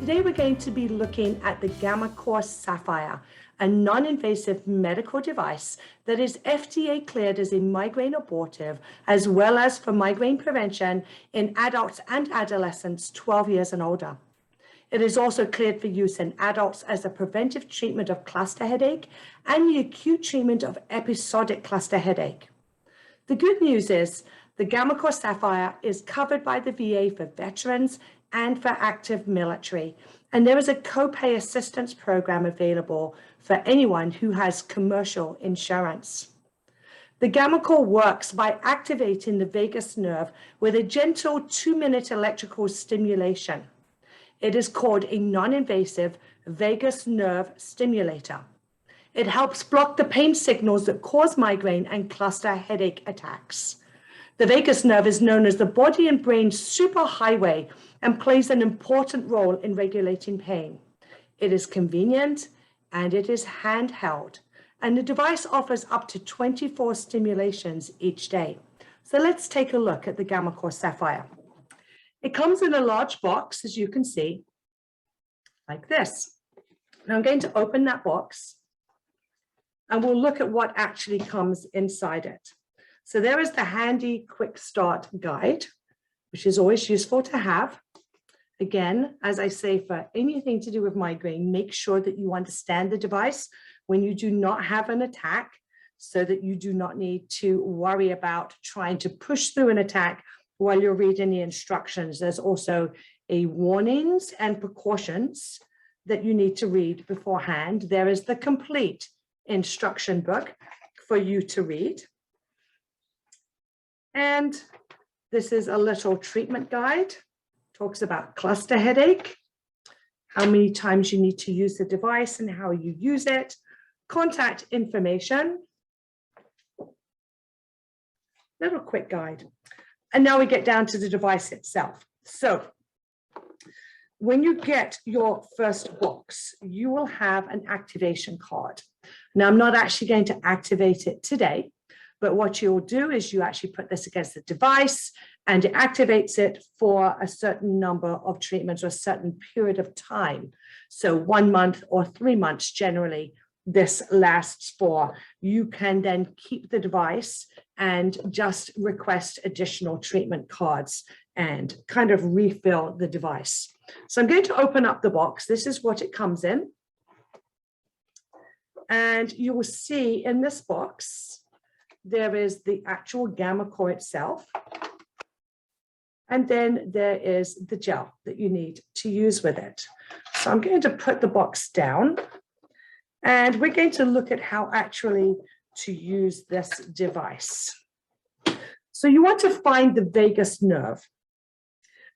Today we're going to be looking at the gammaCore Sapphire, a non-invasive medical device that is FDA cleared as a migraine abortive, as well as for migraine prevention in adults and adolescents 12 years and older. It is also cleared for use in adults as a preventive treatment of cluster headache and the acute treatment of episodic cluster headache. The good news is the gammaCore Sapphire is covered by the VA for veterans and for active military. And there is a copay assistance program available for anyone who has commercial insurance. The gammaCore works by activating the vagus nerve with a gentle 2-minute electrical stimulation. It is called a non-invasive vagus nerve stimulator. It helps block the pain signals that cause migraine and cluster headache attacks. The vagus nerve is known as the body and brain superhighway and plays an important role in regulating pain. It is convenient and it is handheld, and the device offers up to 24 stimulations each day. So let's take a look at the gammaCore Sapphire. It comes in a large box, as you can see, like this. Now I'm going to open that box and we'll look at what actually comes inside it. So there is the handy quick start guide, which is always useful to have. Again, as I say, for anything to do with migraine, make sure that you understand the device when you do not have an attack, so that you do not need to worry about trying to push through an attack while you're reading the instructions. There's also a warnings and precautions that you need to read beforehand. There is the complete instruction book for you to read. And this is a little treatment guide. Talks about cluster headache, how many times you need to use the device and how you use it, contact information, little quick guide. And now we get down to the device itself. So when you get your first box, you will have an activation card. Now, I'm not actually going to activate it today, but what you'll do is you actually put this against the device and it activates it for a certain number of treatments or a certain period of time. So 1 month or 3 months generally this lasts for. You can then keep the device and just request additional treatment cards and kind of refill the device. So I'm going to open up the box. This is what it comes in. And you will see in this box, there is the actual gammaCore itself. And then there is the gel that you need to use with it. So I'm going to put the box down and we're going to look at how actually to use this device. So you want to find the vagus nerve.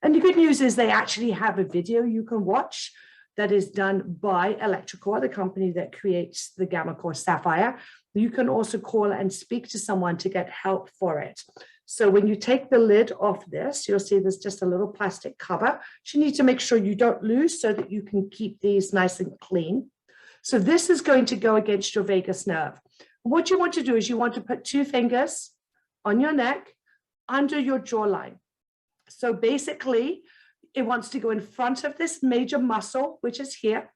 And the good news is they actually have a video you can watch that is done by electroCore, the company that creates the gammaCore Sapphire. You can also call and speak to someone to get help for it. So when you take the lid off this, you'll see there's just a little plastic cover. You need to make sure you don't lose so that you can keep these nice and clean. So this is going to go against your vagus nerve. What you want to do is you want to put 2 fingers on your neck under your jawline. So basically, it wants to go in front of this major muscle, which is here,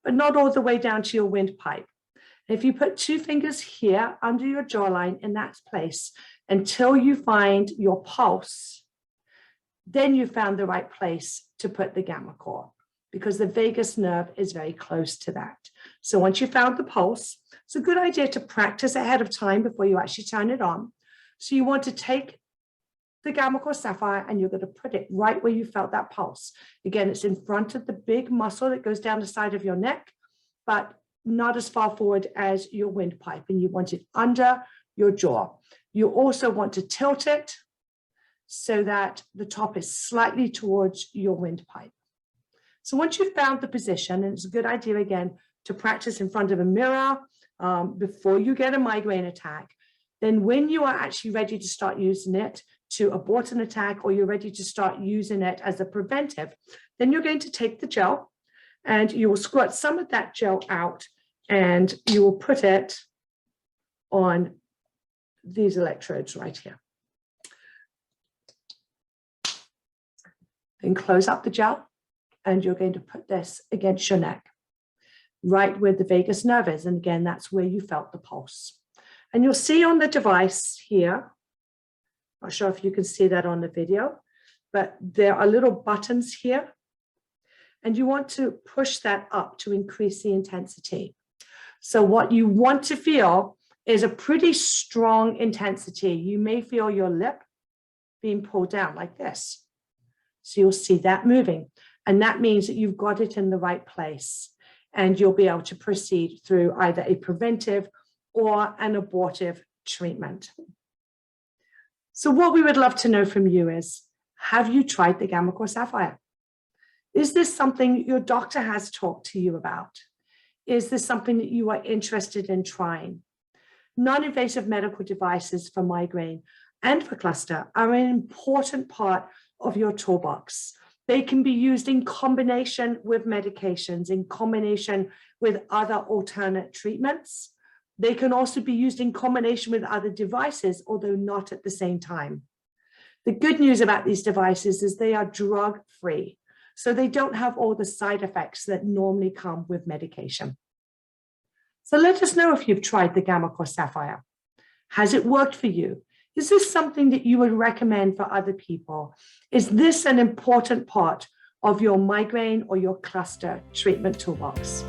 but not all the way down to your windpipe. If you put 2 fingers here under your jawline in that place until you find your pulse, then you found the right place to put the gammaCore, because the vagus nerve is very close to that. So once you found the pulse, it's a good idea to practice ahead of time before you actually turn it on. So you want to take the gammaCore Sapphire and you're going to put it right where you felt that pulse. Again, it's in front of the big muscle that goes down the side of your neck, but not as far forward as your windpipe, and you want it under your jaw. You also want to tilt it so that the top is slightly towards your windpipe. So once you've found the position, and it's a good idea again to practice in front of a mirror before you get a migraine attack, then when you are actually ready to start using it to abort an attack, or you're ready to start using it as a preventive, then you're going to take the gel and you will squirt some of that gel out and you will put it on these electrodes right here. Then close up the gel and you're going to put this against your neck, right where the vagus nerve is. And again, that's where you felt the pulse. And you'll see on the device here, not sure if you can see that on the video, but there are little buttons here. And you want to push that up to increase the intensity. So what you want to feel is a pretty strong intensity. You may feel your lip being pulled down like this. So you'll see that moving. And that means that you've got it in the right place. And you'll be able to proceed through either a preventive or an abortive treatment. So what we would love to know from you is, have you tried the gammaCore Sapphire? Is this something your doctor has talked to you about? Is this something that you are interested in trying? Non-invasive medical devices for migraine and for cluster are an important part of your toolbox. They can be used in combination with medications, in combination with other alternate treatments. They can also be used in combination with other devices, although not at the same time. The good news about these devices is they are drug-free, so they don't have all the side effects that normally come with medication. So let us know if you've tried the gammaCore Sapphire. Has it worked for you? Is this something that you would recommend for other people? Is this an important part of your migraine or your cluster treatment toolbox?